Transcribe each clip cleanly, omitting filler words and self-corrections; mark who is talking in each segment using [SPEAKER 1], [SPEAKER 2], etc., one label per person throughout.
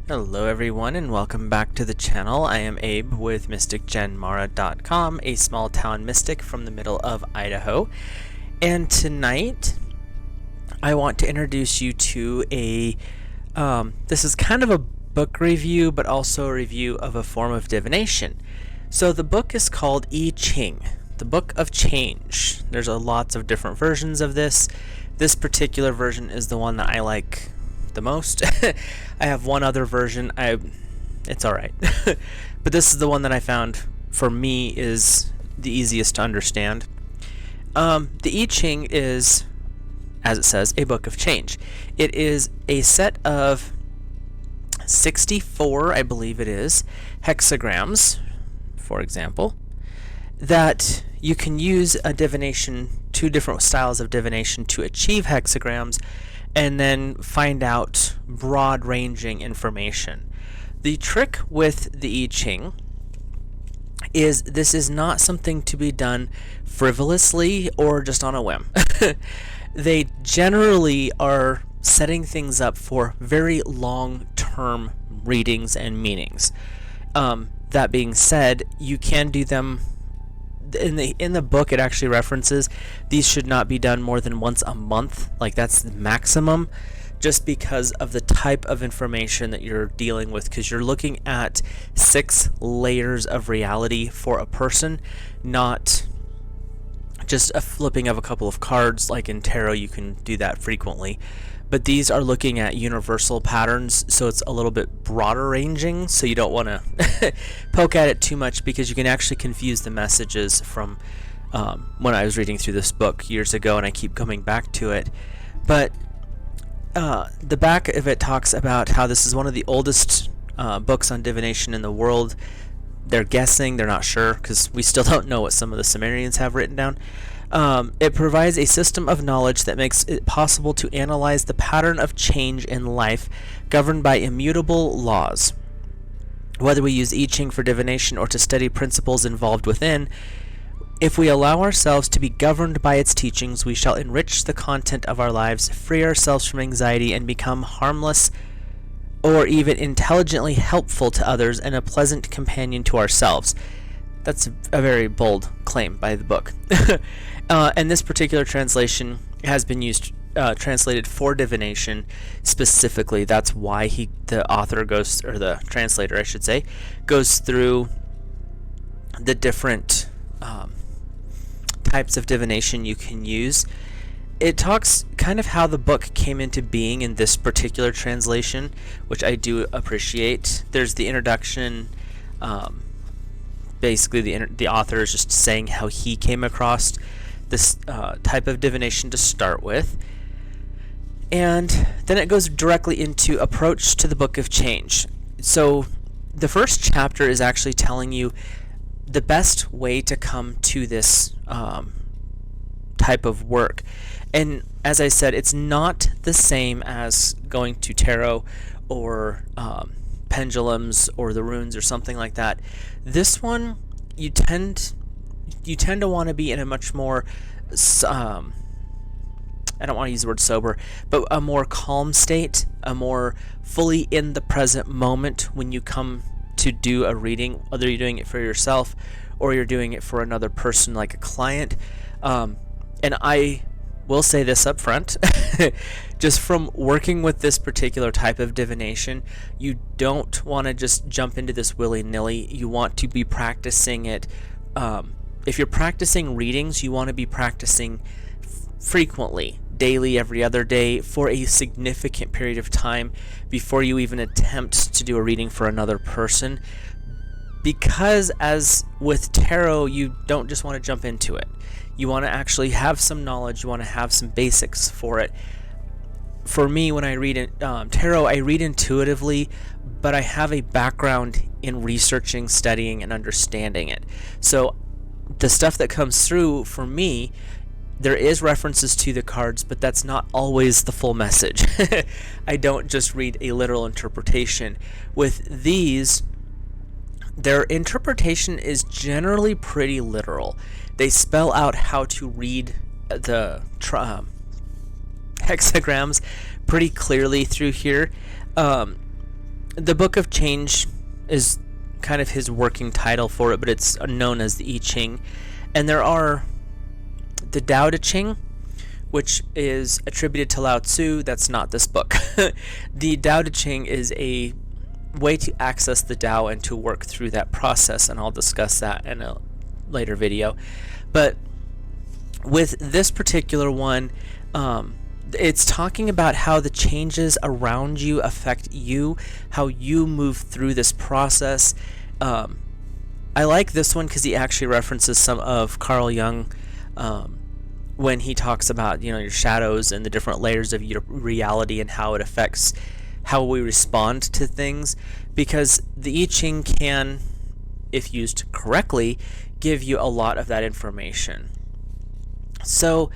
[SPEAKER 1] Hello everyone and welcome back to the channel. I am Abe with MysticGenMara.com, a small town mystic from the middle of Idaho. And tonight I want to introduce you to this is kind of a book review, but also a review of a form of divination. So the book is called I-Ching, the Book of Change. There's lots of different versions of this. This particular version is the one that I like the most. I have one other version. It's all right. But this is the one that I found for me is the easiest to understand. The I-Ching is, as it says, a book of change. It is a set of 64, I believe it is, hexagrams, for example, that you can use a divination, two different styles of divination to achieve hexagrams and then find out broad-ranging information. The trick with the I-Ching is this is not something to be done frivolously or just on a whim. They generally are setting things up for very long-term readings and meanings. That being said, you can do them in the book. It actually references these should not be done more than once a month. Like, that's the maximum, just because of the type of information that you're dealing with, because you're looking at 6 layers of reality for a person, not just a flipping of a couple of cards. Like in tarot, you can do that frequently, but these are looking at universal patterns, so it's a little bit broader ranging, so you don't want to poke at it too much, because you can actually confuse the messages from when I was reading through this book years ago, and I keep coming back to it. But the back of it talks about how this is one of the oldest books on divination in the world. They're guessing, they're not sure, because we still don't know what some of the Sumerians have written down. It provides a system of knowledge that makes it possible to analyze the pattern of change in life governed by immutable laws. Whether we use I-Ching for divination or to study principles involved within, if we allow ourselves to be governed by its teachings, we shall enrich the content of our lives, free ourselves from anxiety, and become harmless or even intelligently helpful to others and a pleasant companion to ourselves. That's a very bold claim by the book. And this particular translation has been translated for divination specifically. That's why the author goes, or the translator, I should say, goes through the different types of divination you can use. It talks kind of how the book came into being in this particular translation, which I do appreciate. There's the introduction. Basically, the author is just saying how he came across this type of divination to start with. And then it goes directly into approach to the Book of Change. So the first chapter is actually telling you the best way to come to this type of work. And as I said, it's not the same as going to tarot or pendulums or the runes or something like that. This one, you tend to want to be in a much more I don't want to use the word sober, but a more calm state, a more fully in the present moment when you come to do a reading, whether you're doing it for yourself or you're doing it for another person like a client. And I will say this up front, just from working with this particular type of divination, you don't want to just jump into this willy-nilly. You want to be practicing it. If you're practicing readings, you want to be practicing frequently, daily, every other day, for a significant period of time before you even attempt to do a reading for another person. Because as with tarot, you don't just want to jump into it. You want to actually have some knowledge. You want to have some basics for it. For me, when I read tarot, I read intuitively, but I have a background in researching, studying, and understanding it. So the stuff that comes through for me, there is references to the cards, but that's not always the full message. I don't just read a literal interpretation. With these, their interpretation is generally pretty literal. They spell out how to read the hexagrams pretty clearly through here. The Book of Change is kind of his working title for it, but it's known as the I-Ching. And there are the I-Ching, which is attributed to Lao Tzu. That's not this book. The I-Ching is a way to access the Tao and to work through that process, and I'll discuss that in a later video. But with this particular one, it's talking about how the changes around you affect you, how you move through this process. I like this one because he actually references some of Carl Jung when he talks about, your shadows and the different layers of your reality and how it affects how we respond to things, because the I Ching can, if used correctly, give you a lot of that information. So,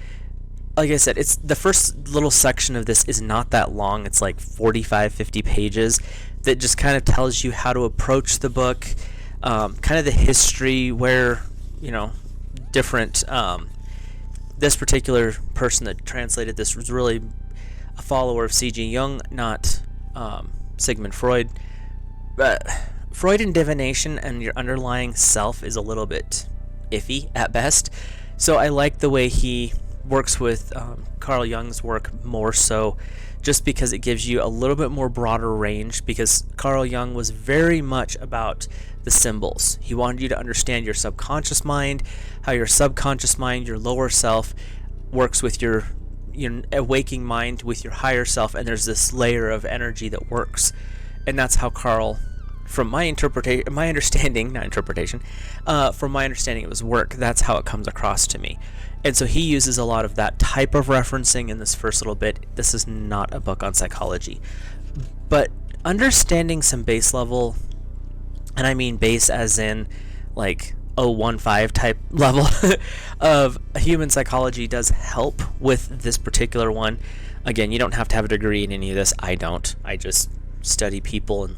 [SPEAKER 1] like I said, it's the first little section of this is not that long. It's like 45-50 pages that just kind of tells you how to approach the book, kind of the history, where, different, this particular person that translated this was really a follower of C.G. Jung, not Sigmund Freud. But Freud and divination and your underlying self is a little bit iffy at best. So I like the way he works with Carl Jung's work more so, just because it gives you a little bit more broader range, because Carl Jung was very much about the symbols. He wanted you to understand your subconscious mind, how your subconscious mind, your lower self, works with your waking mind with your higher self, and there's this layer of energy that works. And that's how Carl, from my understanding, it was work. That's how it comes across to me. And so he uses a lot of that type of referencing in this first little bit. This is not a book on psychology, but understanding some base level, and I mean base as in like 015 type level of human psychology, does help with this particular one. Again, you don't have to have a degree in any of this. I don't. I just study people and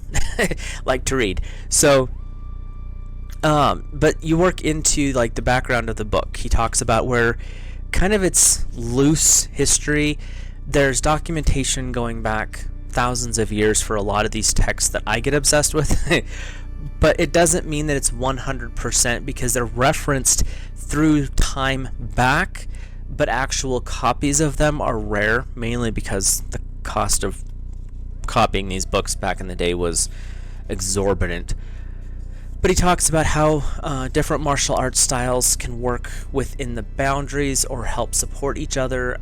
[SPEAKER 1] like to read. So but you work into like the background of the book. He talks about where kind of its loose history. There's documentation going back thousands of years for a lot of these texts that I get obsessed with. But it doesn't mean that it's 100%, because they're referenced through time back, but actual copies of them are rare, mainly because the cost of copying these books back in the day was exorbitant. But he talks about how different martial arts styles can work within the boundaries or help support each other,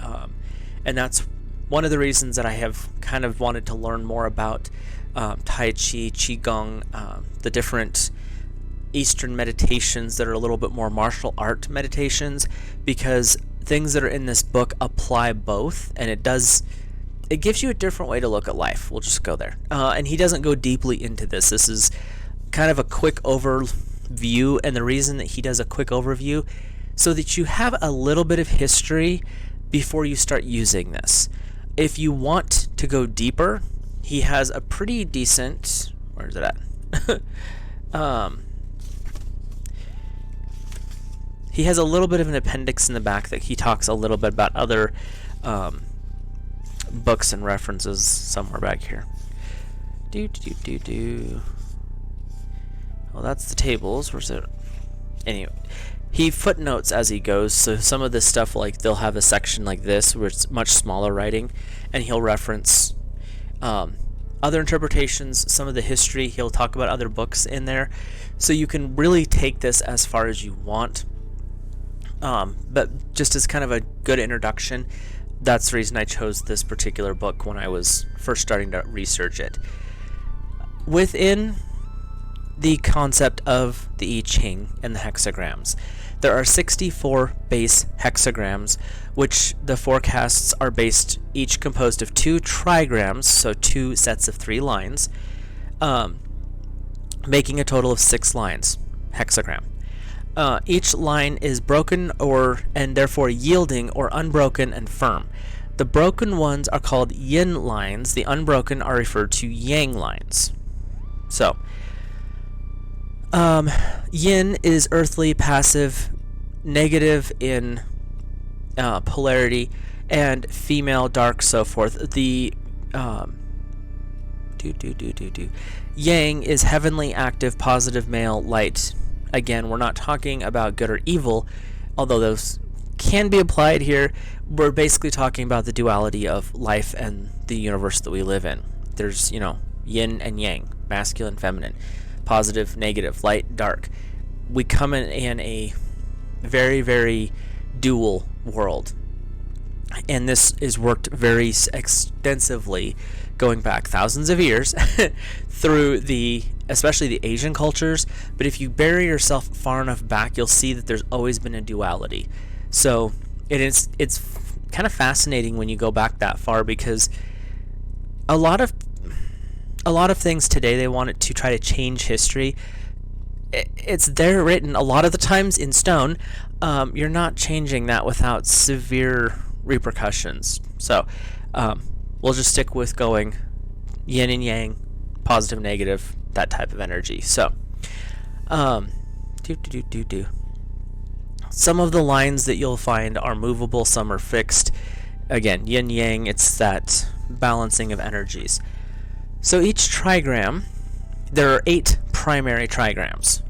[SPEAKER 1] and that's one of the reasons that I have kind of wanted to learn more about Tai Chi, Qigong, the different Eastern meditations that are a little bit more martial art meditations, because things that are in this book apply both, and it gives you a different way to look at life. We'll just go there. And he doesn't go deeply into this. This is kind of a quick overview, and the reason that he does a quick overview, so that you have a little bit of history before you start using this. If you want to go deeper, he has a pretty decent, where is it at? He has a little bit of an appendix in the back that he talks a little bit about other books and references somewhere back here. Well, that's the tables. Where's it? Anyway, he footnotes as he goes, so some of this stuff, like, they'll have a section like this where it's much smaller writing, and he'll reference other interpretations, some of the history. He'll talk about other books in there, so you can really take this as far as you want. But just as kind of a good introduction, that's the reason I chose this particular book when I was first starting to research it. Within the concept of the I-Ching and the hexagrams, there are 64 base hexagrams, which the forecasts are based, each composed of 2 trigrams, so 2 sets of 3 lines, making a total of 6 lines, hexagram. Each line is broken and therefore yielding or unbroken and firm. The broken ones are called yin lines. The unbroken are referred to yang lines. So, yin is earthly, passive, negative in polarity, and female, dark, so forth. The Yang is heavenly, active, positive, male, light. Again, we're not talking about good or evil, although those can be applied here. We're basically talking about the duality of life and the universe that we live in. There's, yin and yang, masculine, feminine, positive, negative, light, dark. We come in a very, very dual world. And this is worked very extensively, going back thousands of years through especially the Asian cultures. But if you bury yourself far enough back, you'll see that there's always been a duality. So it's kind of fascinating when you go back that far, because a lot of things today, they want it to try to change history. It's there written a lot of the times in stone. You're not changing that without severe repercussions. So we'll just stick with going yin and yang, positive, negative, that type of energy. So some of the lines that you'll find are movable, some are fixed. Again, yin yang, it's that balancing of energies. So each trigram, there are 8 primary trigrams,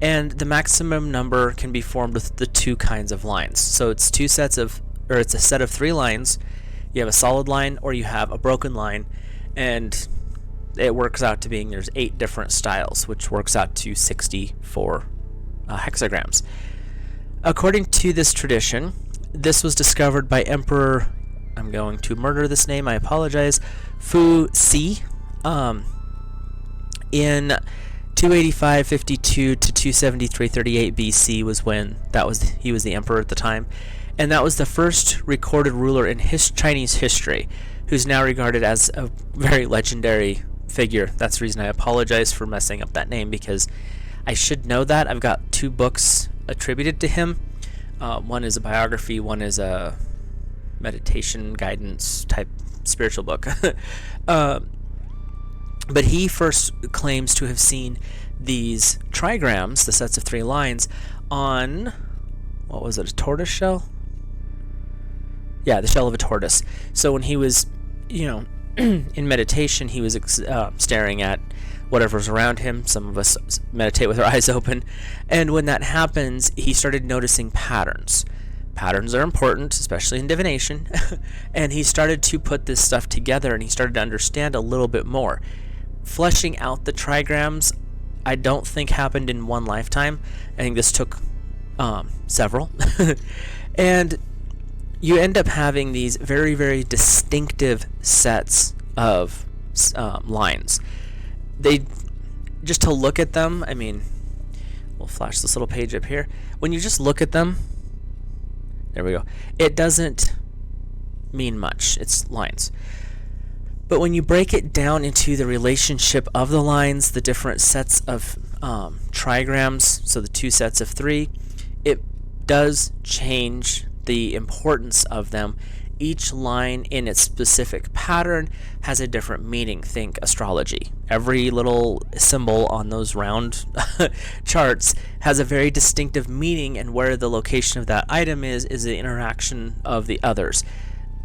[SPEAKER 1] and the maximum number can be formed with the 2 kinds of lines. So it's it's a set of 3 lines. You have a solid line or you have a broken line, and it works out to being there's 8 different styles, which works out to 64 hexagrams. According to this tradition, this was discovered by Emperor, I'm going to murder this name, I apologize, Fu Si, in 285.52 to 273.38 BC was when he was the emperor at the time. And that was the first recorded ruler in Chinese history, who's now regarded as a very legendary figure. That's the reason I apologize for messing up that name, because I should know that. I've got 2 books attributed to him. One is a biography, one is a meditation guidance type spiritual book. But he first claims to have seen these trigrams, the sets of 3 lines, on, what was it, a tortoise shell? Yeah, the shell of a tortoise. So when he was, in meditation, he was staring at whatever's around him. Some of us meditate with our eyes open. And when that happens, he started noticing patterns. Patterns are important, especially in divination. And he started to put this stuff together, and he started to understand a little bit more. Fleshing out the trigrams, I don't think happened in one lifetime. I think this took several. And you end up having these very, very distinctive sets of lines. Just to look at them, I mean, we'll flash this little page up here. When you just look at them, there we go, it doesn't mean much. It's lines. But when you break it down into the relationship of the lines, the different sets of trigrams, so the 2 sets of 3, it does change the importance of them. Each line in its specific pattern has a different meaning. Think astrology. Every little symbol on those round charts has a very distinctive meaning, and where the location of that item is the interaction of the others.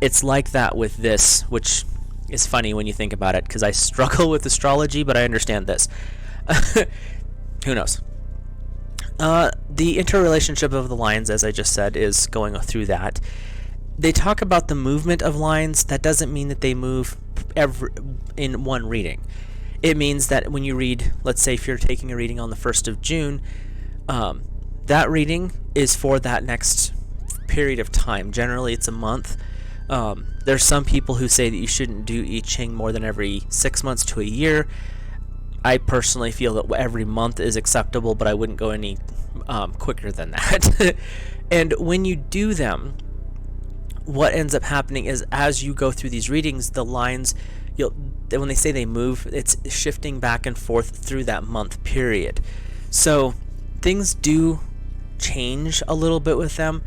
[SPEAKER 1] It's like that with this, which is funny when you think about it, because I struggle with astrology, but I understand this. Who knows? The interrelationship of the lines, as I just said, is going through that. They talk about the movement of lines. That doesn't mean that they move in one reading. It means that when you read, let's say if you're taking a reading on the 1st of June, that reading is for that next period of time. Generally, it's a month. There's some people who say that you shouldn't do I-Ching more than every 6 months to a year. I personally feel that every month is acceptable, but I wouldn't go any quicker than that. And when you do them, what ends up happening is as you go through these readings, the lines, when they say they move, it's shifting back and forth through that month period. So things do change a little bit with them.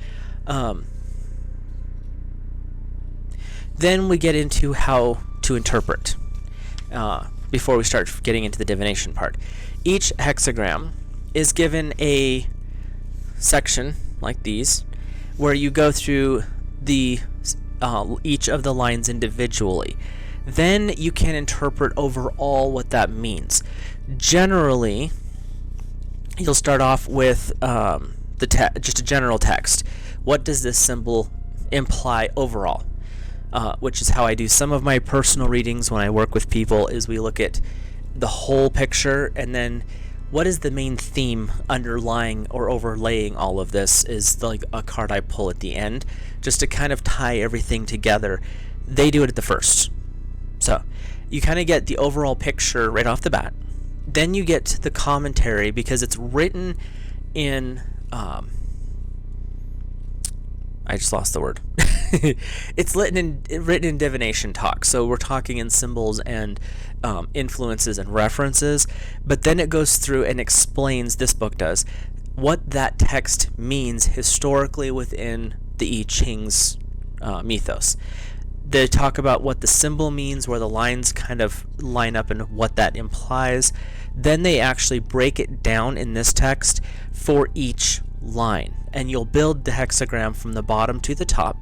[SPEAKER 1] Then we get into how to interpret before we start getting into the divination part. Each hexagram is given a section like these where you go through each of the lines individually. then you can interpret overall what that means. Generally, you'll start off with just a general text. What does this symbol imply overall? Which is how I do some of my personal readings when I work with people, is we look at the whole picture, and then what is the main theme underlying or overlaying all of this is like a card I pull at the end, just to kind of tie everything together. They do it at the first. So you kind of get the overall picture right off the bat. Then you get the commentary, because it's written in I just lost the word. It's written in divination talk, so we're talking in symbols and influences and references, but then it goes through and explains, this book does, what that text means historically within the I-Ching's mythos. They talk about what the symbol means, where the lines kind of line up and what that implies. Then they actually break it down in this text for each line, and you'll build the hexagram from the bottom to the top.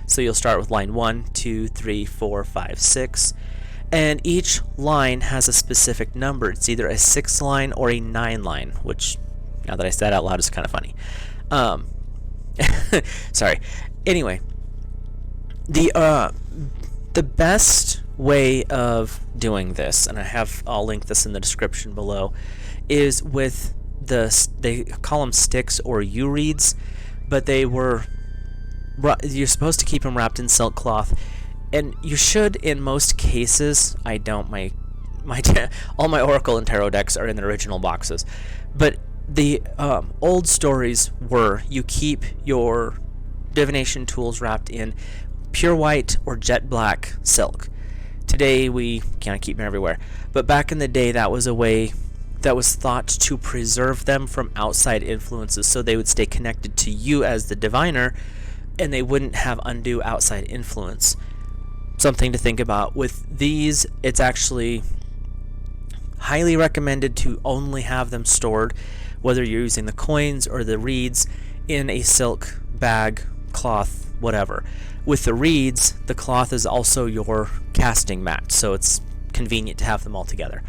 [SPEAKER 1] So you'll start with line 1, 2, 3, 4, 5, 6, and each line has a specific number. It's either a 6 line or a 9 line, which, now that I said out loud, is kind of funny. Sorry. Anyway, the best way of doing this, and I'll link this in the description below, is with they call them sticks or U-reeds, but you're supposed to keep them wrapped in silk cloth, and you should in most cases. I don't. All my Oracle and Tarot decks are in the original boxes, but the old stories were you keep your divination tools wrapped in pure white or jet black silk. Today we can't keep them everywhere, but back in the day that was a way that was thought to preserve them from outside influences, so they would stay connected to you as the diviner, and they wouldn't have undue outside influence. Something to think about. With these, it's actually highly recommended to only have them stored, whether you're using the coins or the reeds, in a silk bag, cloth, whatever. With the reeds, the cloth is also your casting mat, so it's convenient to have them all together.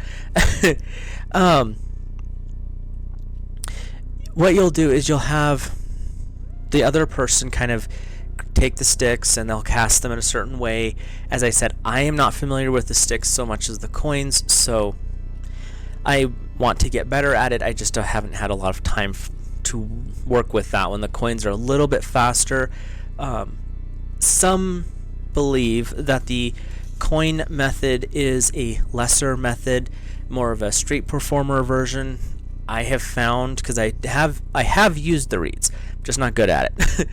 [SPEAKER 1] What you'll do is you'll have the other person kind of take the sticks and they'll cast them in a certain way. As I said, I am not familiar with the sticks so much as the coins, so I want to get better at it. I just haven't had a lot of time to work with that one. The coins are a little bit faster. Some believe that the coin method is a lesser method, more of a street performer version. I have found, because I have used the reeds, I'm just not good at it.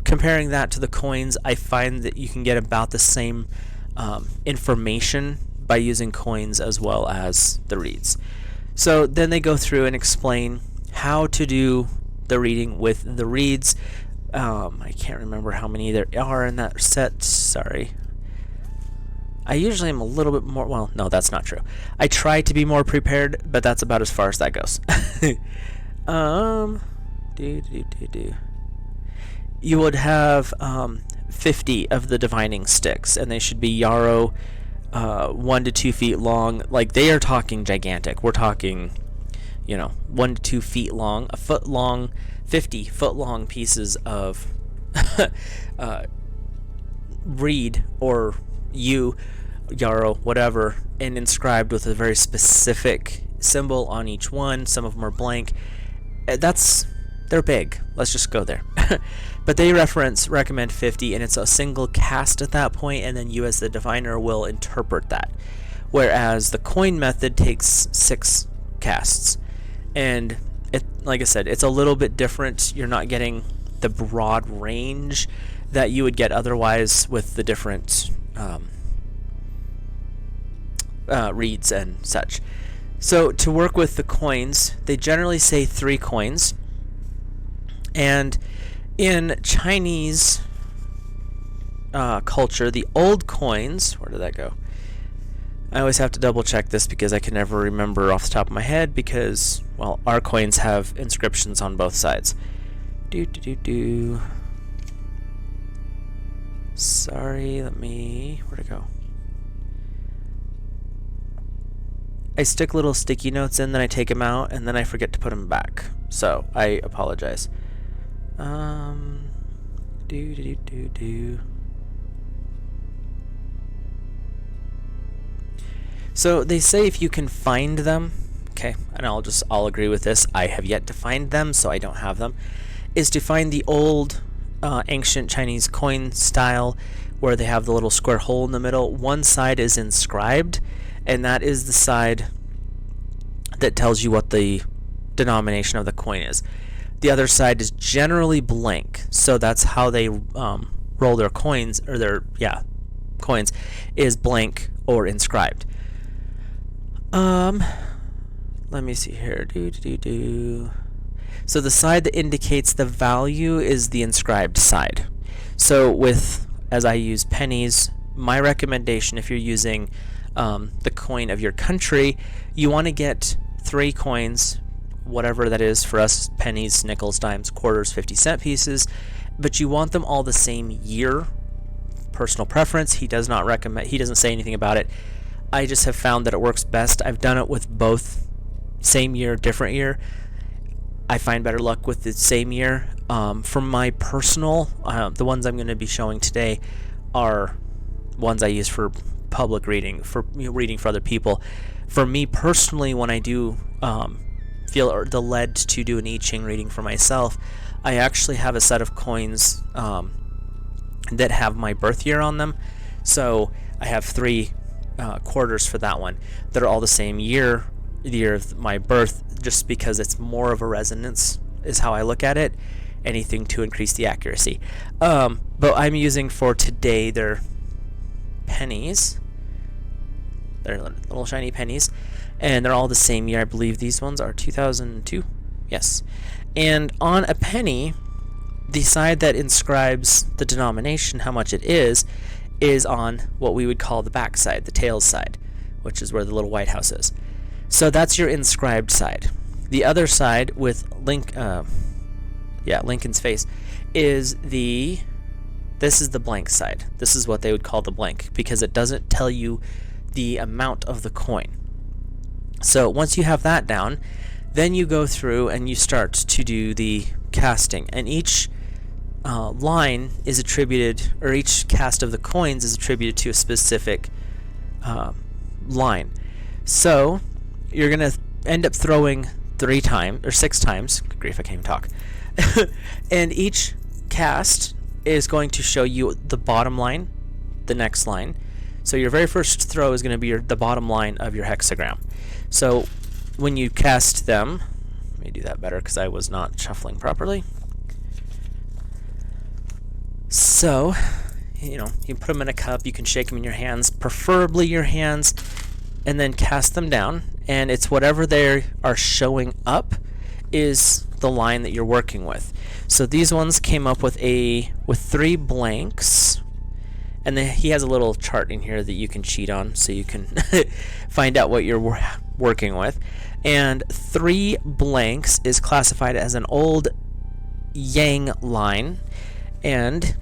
[SPEAKER 1] Comparing that to the coins, I find that you can get about the same information by using coins as well as the reeds. So then they go through and explain how to do the reading with the reeds. I can't remember how many there are in that set. Sorry. I usually am a little bit more, well, no, that's not true. I try to be more prepared, but that's about as far as that goes. You would have 50 of the divining sticks, and they should be yarrow, 1 to 2 feet long. Like, they are talking gigantic. We're talking, 1 to 2 feet long, a foot long, 50 foot long pieces of reed or yarrow, whatever, and inscribed with a very specific symbol on each one. Some of them are blank. They're big. Let's just go there. But they recommend 50, and it's a single cast at that point, and then you as the diviner will interpret that. Whereas the coin method takes 6 casts. And like I said, it's a little bit different. You're not getting the broad range that you would get otherwise with the different reeds and such. So to work with the coins, they generally say 3 coins. And in Chinese culture, the old coins, where did that go? I always have to double check this because I can never remember off the top of my head, because, well, our coins have inscriptions on both sides. Sorry, where'd it go? I stick little sticky notes in, then I take them out, and then I forget to put them back. So, I apologize. So, they say if you can find them, okay, and I'll agree with this, I have yet to find them, so I don't have them, is to find the old ancient Chinese coin style where they have the little square hole in the middle. One side is inscribed, and that is the side that tells you what the denomination of the coin is. The other side is generally blank, so that's how they roll their coins, or coins, is blank or inscribed. Let me see here. So the side that indicates the value is the inscribed side. So as I use pennies, my recommendation, if you're using the coin of your country, you want to get 3 coins, whatever that is for us, pennies, nickels, dimes, quarters, 50-cent pieces, but you want them all the same year. Personal preference. He doesn't say anything about it. I just have found that it works best. I've done it with both, same year, different year. I find better luck with the same year. For my personal, the ones I'm going to be showing today are ones I use for public reading, for reading for other people. For me personally, when I do feel the lead to do an I-Ching reading for myself, I actually have a set of coins that have my birth year on them. So I have 3 quarters for that one that are all the same year, the year of my birth, just because it's more of a resonance is how I look at it. Anything to increase the accuracy. But I'm using for today their pennies. They're little shiny pennies, and they're all the same year. I believe these ones are 2002. Yes. And on a penny, the side that inscribes the denomination, how much it is on what we would call the back side, the tails side, which is where the little White House is. So that's your inscribed side. The other side with Lincoln's face is this is the blank side. This is what they would call the blank, because it doesn't tell you the amount of the coin. So once you have that down, then you go through and you start to do the casting, and each line is attributed, or each cast of the coins is attributed to a specific line. So you're going to end up throwing 3 times, or 6 times, good grief, I can't even talk, and each cast is going to show you the bottom line, the next line. So your very first throw is going to be the bottom line of your hexagram. So when you cast them, let me do that better because I was not shuffling properly. So, you put them in a cup, you can shake them in your hands, preferably your hands, and then cast them down, and it's whatever they are showing up is the line that you're working with. So these ones came up with 3 blanks, and then he has a little chart in here that you can cheat on so you can find out what you're working with. And 3 blanks is classified as an old yang line, and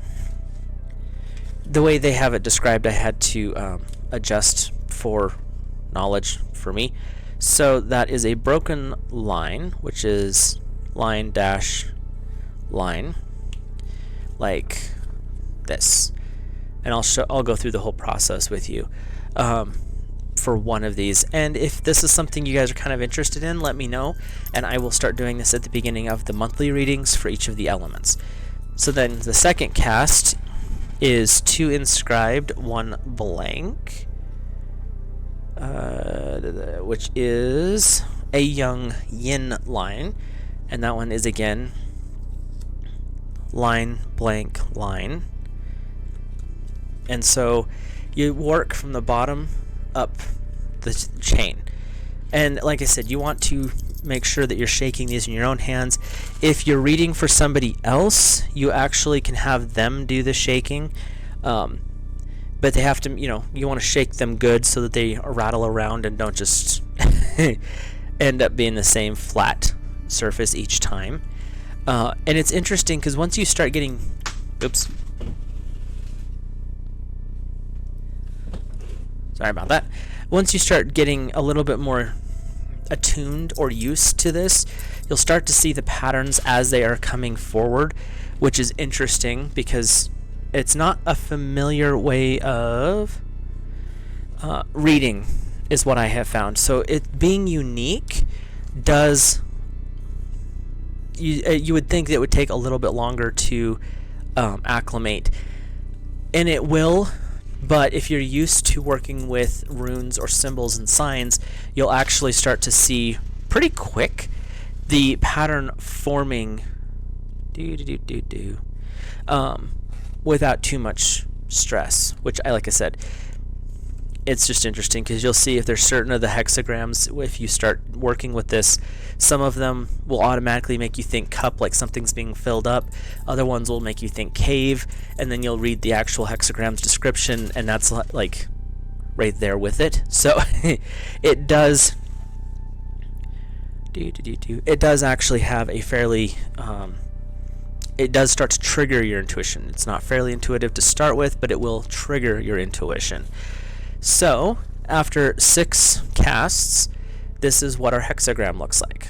[SPEAKER 1] the way they have it described, I had to adjust for knowledge for me. So that is a broken line, which is line dash line, like this. And I'll go through the whole process with you for one of these. And if this is something you guys are kind of interested in, let me know, and I will start doing this at the beginning of the monthly readings for each of the elements. So then the second cast is 2 inscribed, 1 blank, which is a young yin line, and that one is again line, blank, line. And so you work from the bottom up the chain. And like I said, you want to make sure that you're shaking these in your own hands. If you're reading for somebody else, you actually can have them do the shaking. But they have to, you want to shake them good so that they rattle around and don't just end up being the same flat surface each time. And it's interesting because once you start getting, Sorry about that. Once you start getting a little bit more attuned or used to this, you'll start to see the patterns as they are coming forward, which is interesting because it's not a familiar way of reading, is what I have found. So it being unique does, you would think that it would take a little bit longer to acclimate, and it will. But if you're used to working with runes or symbols and signs, you'll actually start to see pretty quick the pattern forming without too much stress, which, like I said, it's just interesting because you'll see if there's certain of the hexagrams, if you start working with this, some of them will automatically make you think cup, like something's being filled up. Other ones will make you think cave, and then you'll read the actual hexagram's description, and that's like right there with it. So it does actually have a fairly it does start to trigger your intuition. It's not fairly intuitive to start with, but it will trigger your intuition. So after 6 casts, this is what our hexagram looks like.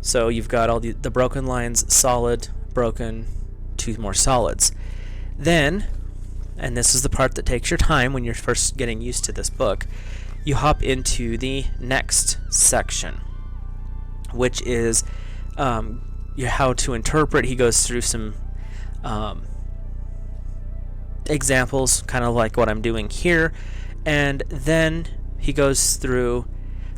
[SPEAKER 1] So you've got all the broken lines, solid, broken, 2 more solids. Then, and this is the part that takes your time when you're first getting used to this book, you hop into the next section, which is how to interpret. He goes through some examples, kind of like what I'm doing here, and then he goes through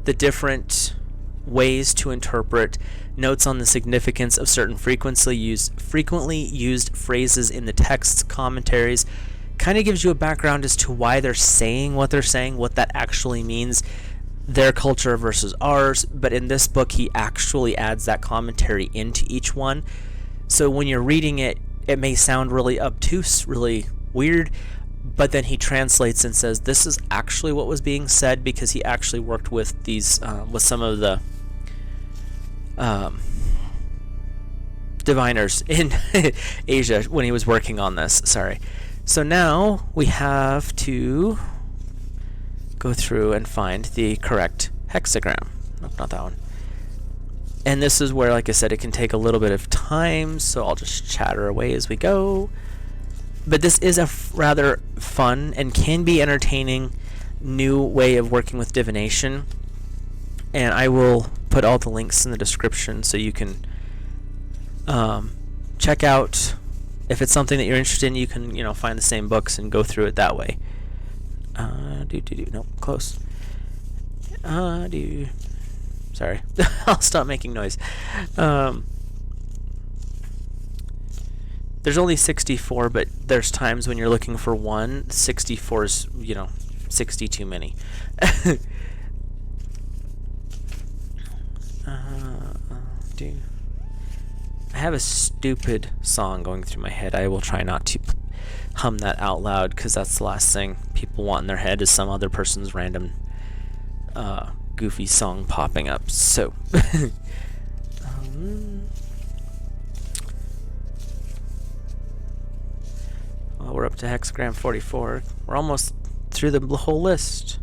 [SPEAKER 1] the different ways to interpret, notes on the significance of certain frequently used phrases in the text's commentaries, kind of gives you a background as to why they're saying what they're saying, what that actually means, their culture versus ours. But in this book, he actually adds that commentary into each one. So when you're reading it, it may sound really obtuse, really weird, but then he translates and says this is actually what was being said, because he actually worked with these with some of the diviners in Asia when he was working on this. Sorry. So now we have to go through and find the correct hexagram. Nope, not that one. And this is where, like I said, it can take a little bit of time, so I'll just chatter away as we go. But this is a rather fun and can be entertaining new way of working with divination. And I will put all the links in the description so you can check out. If it's something that you're interested in, you can find the same books and go through it that way. Nope, close. Sorry, I'll stop making noise. There's only 64, but there's times when you're looking for one. 64 is, 60 too many. I have a stupid song going through my head. I will try not to hum that out loud, because that's the last thing people want in their head is some other person's random goofy song popping up. So well, we're up to hexagram 44. We're almost through the whole list.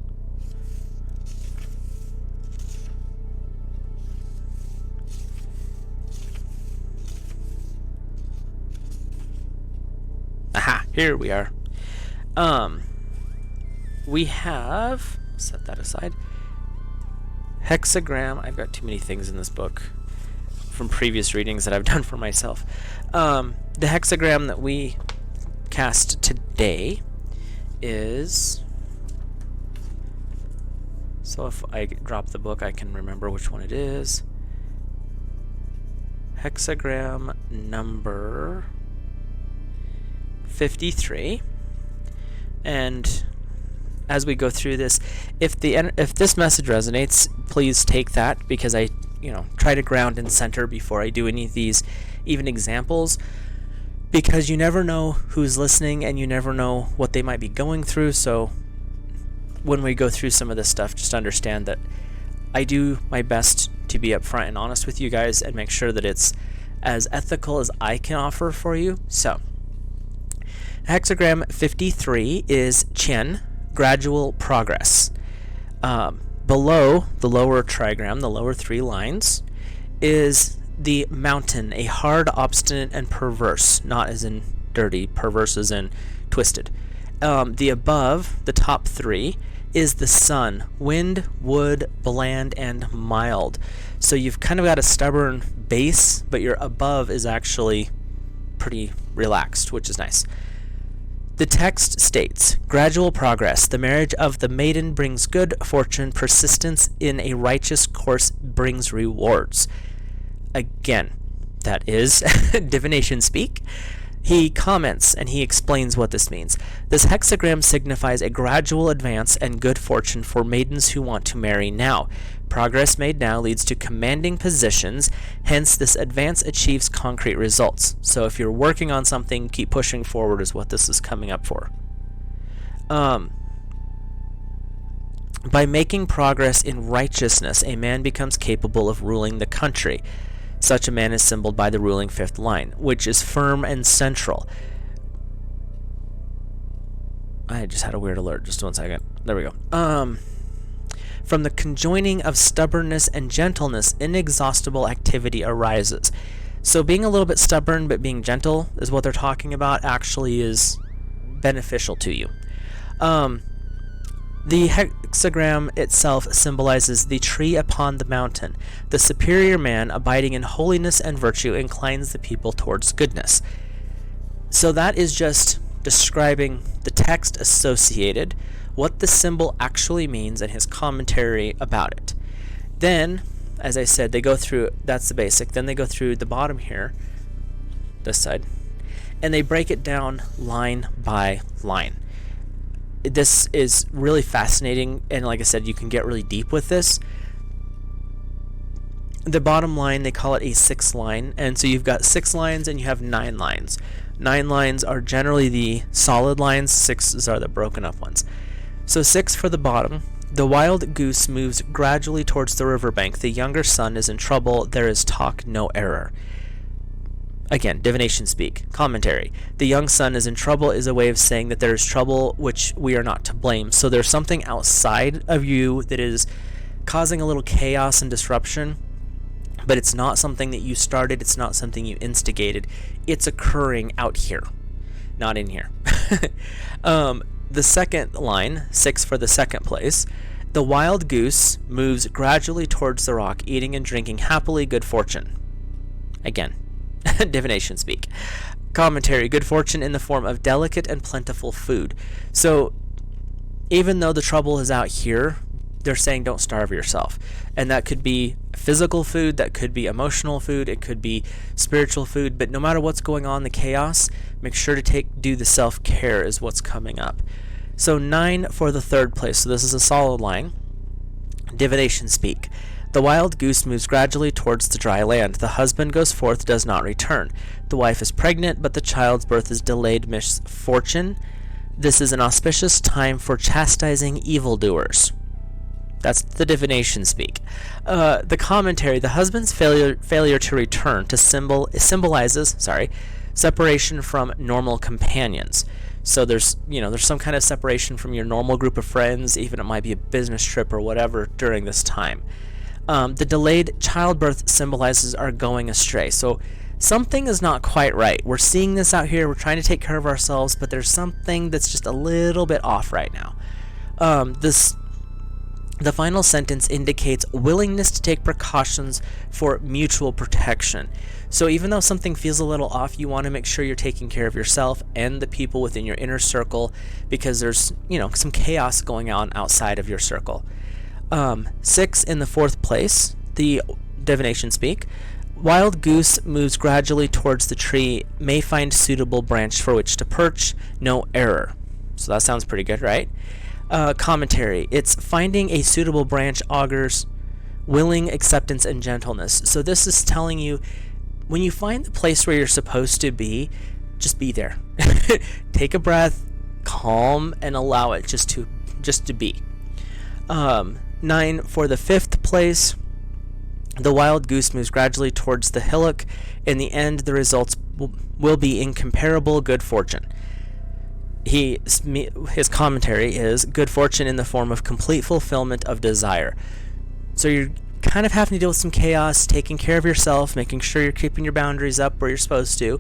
[SPEAKER 1] Aha, here we are. We have, set that aside, hexagram. I've got too many things in this book from previous readings that I've done for myself. The hexagram that we cast today is, so if I drop the book I can remember which one it is. Hexagram number 53. And as we go through this, if this message resonates, please take that, because I try to ground and center before I do any of these, even examples, because you never know who's listening and you never know what they might be going through. So when we go through some of this stuff, just understand that I do my best to be upfront and honest with you guys and make sure that it's as ethical as I can offer for you. So hexagram 53 is Chen, gradual progress. Below the lower trigram, the lower 3 lines, is the mountain, a hard, obstinate, and perverse, not as in dirty, perverse as in twisted. The above, the top 3, is the sun, wind, wood, bland, and mild. So you've kind of got a stubborn base, but your above is actually pretty relaxed, which is nice. The text states, gradual progress. The marriage of the maiden brings good fortune. Persistence in a righteous course brings rewards. Again, that is divination speak. He comments and he explains what this means. This hexagram signifies a gradual advance and good fortune for maidens who want to marry now. Progress made now leads to commanding positions, hence this advance achieves concrete results. So if you're working on something, keep pushing forward is what this is coming up for. By making progress in righteousness, a man becomes capable of ruling the country. Such a man is symbolized by the ruling 5th line, which is firm and central. I just had a weird alert. Just 1 second. There we go. From the conjoining of stubbornness and gentleness, inexhaustible activity arises. So being a little bit stubborn but being gentle is what they're talking about, actually is beneficial to you. The hexagram itself symbolizes the tree upon the mountain. The superior man, abiding in holiness and virtue, inclines the people towards goodness. So that is just describing the text associated, what the symbol actually means, and his commentary about it. Then, as I said, they go through, that's the basic, then they go through the bottom here, this side, and they break it down line by line. This is really fascinating, and like I said, you can get really deep with this. The bottom line, they call it a 6 line, and so you've got 6 lines and you have 9 lines. 9 lines are generally the solid lines, 6s are the broken up ones. So 6 for the bottom. The wild goose moves gradually towards the riverbank. The younger son is in trouble. There is talk, no error. Again, divination speak. Commentary. The young son is in trouble is a way of saying that there is trouble which we are not to blame. So there's something outside of you that is causing a little chaos and disruption, but it's not something that you started. It's not something you instigated. It's occurring out here, not in here. The second line, 6 for the second place. The wild goose moves gradually towards the rock, eating and drinking happily, good fortune. Again, divination speak. Commentary, good fortune in the form of delicate and plentiful food. So even though the trouble is out here, they're saying don't starve yourself. And that could be physical food, that could be emotional food, it could be spiritual food, but no matter what's going on, the chaos, make sure to do the self-care is what's coming up. So 9 for the third place. So this is a solid line. Divination speak. The wild goose moves gradually towards the dry land. The husband goes forth, does not return. The wife is pregnant, but the child's birth is delayed misfortune. This is an auspicious time for chastising evildoers. That's the divination speak. The commentary, the husband's failure to return symbolizes separation from normal companions. So there's some kind of separation from your normal group of friends, even it might be a business trip or whatever during this time. The delayed childbirth symbolizes our going astray. So something is not quite right. We're seeing this out here. We're trying to take care of ourselves, but there's something that's just a little bit off right now. The final sentence indicates willingness to take precautions for mutual protection. So even though something feels a little off, you want to make sure you're taking care of yourself and the people within your inner circle, because there's, some chaos going on outside of your circle. 6 in the fourth place, the divination speak. Wild goose moves gradually towards the tree, may find suitable branch for which to perch, no error. So that sounds pretty good, right? Commentary. It's finding a suitable branch augurs willing acceptance and gentleness. So this is telling you, when you find the place where you're supposed to be, just be there. Take a breath, calm, and allow it just to be. 9 for the fifth place. The wild goose moves gradually towards the hillock. In the end, the results will be incomparable good fortune. his commentary is good fortune in the form of complete fulfillment of desire. So you're kind of having to deal with some chaos, taking care of yourself, making sure you're keeping your boundaries up where you're supposed to,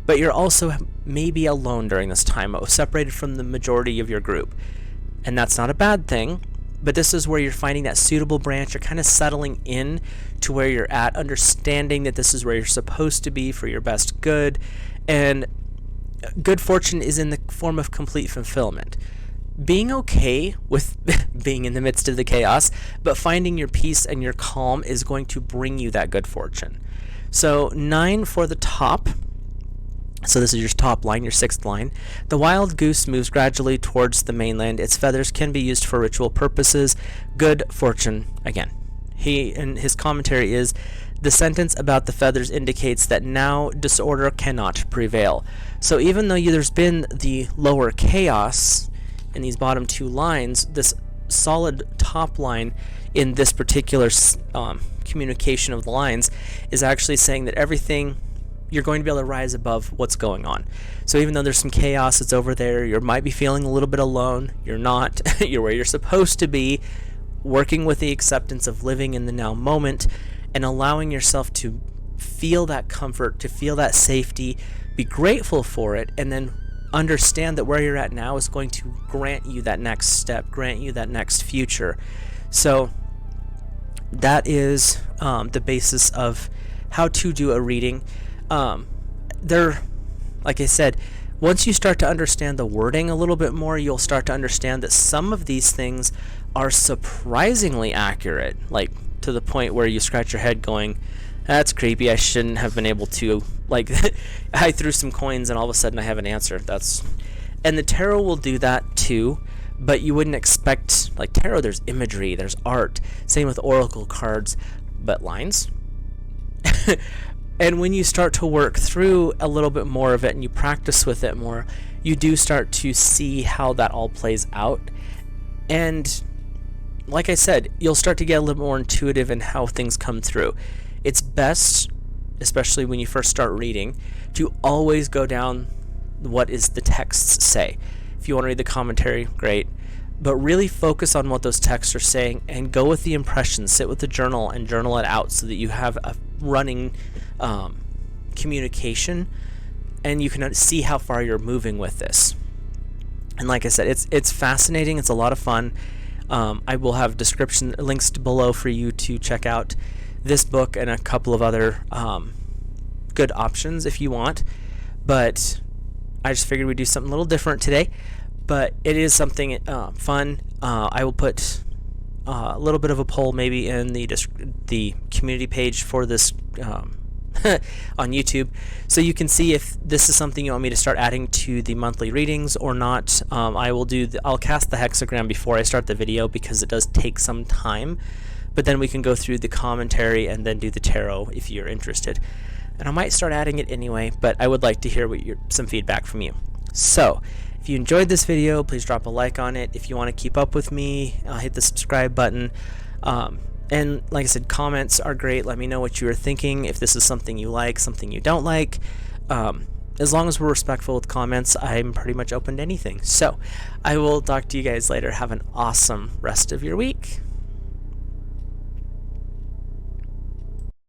[SPEAKER 1] but you're also maybe alone during this time, separated from the majority of your group. And that's not a bad thing, but this is where you're finding that suitable branch. You're kind of settling in to where you're at, understanding that this is where you're supposed to be for your best good, and good fortune is in the form of complete fulfillment. Being okay with being in the midst of the chaos, but finding your peace and your calm is going to bring you that good fortune. So 9 for the top. So this is your top line, your 6th line. The wild goose moves gradually towards the mainland. Its feathers can be used for ritual purposes. Good fortune again. He, in his commentary, is the sentence about the feathers indicates that now disorder cannot prevail. So even though there's been the lower chaos in these bottom 2 lines, this solid top line in this particular communication of the lines is actually saying that everything, you're going to be able to rise above what's going on. So even though there's some chaos that's over there, you might be feeling a little bit alone. You're not. You're where you're supposed to be, working with the acceptance of living in the now moment and allowing yourself to feel that comfort, to feel that safety, be grateful for it, and then understand that where you're at now is going to grant you that next step, grant you that next future. So that is the basis of how to do a reading. Like I said, once you start to understand the wording a little bit more, you'll start to understand that some of these things are surprisingly accurate, like to the point where you scratch your head going, that's creepy, I shouldn't have been able to, like, I threw some coins and all of a sudden I have an answer. And the tarot will do that too, but you wouldn't expect, like tarot, there's imagery, there's art, same with oracle cards, but lines. And when you start to work through a little bit more of it and you practice with it more, you do start to see how that all plays out. And like I said, you'll start to get a little more intuitive in how things come through. It's best, especially when you first start reading, to always go down what is the texts say. If you want to read the commentary, great. But really focus on what those texts are saying and go with the impressions. Sit with the journal and journal it out so that you have a running communication and you can see how far you're moving with this. And like I said, it's fascinating. It's a lot of fun. I will have description links below for you to check out this book and a couple of other good options if you want. But I just figured we'd do something a little different today. But it is something fun. I will put a little bit of a poll maybe in the community page for this on YouTube, so you can see if this is something you want me to start adding to the monthly readings or not. I'll cast the hexagram before I start the video because it does take some time, but then we can go through the commentary and then do the tarot if you're interested. And I might start adding it anyway, but I would like to hear some feedback from you. So if you enjoyed this video, please drop a like on it. If you want to keep up with me, hit the subscribe button. And like I said, comments are great. Let me know what you are thinking, if this is something you like, something you don't like. As long as we're respectful with comments, I'm pretty much open to anything. So I will talk to you guys later. Have an awesome rest of your week.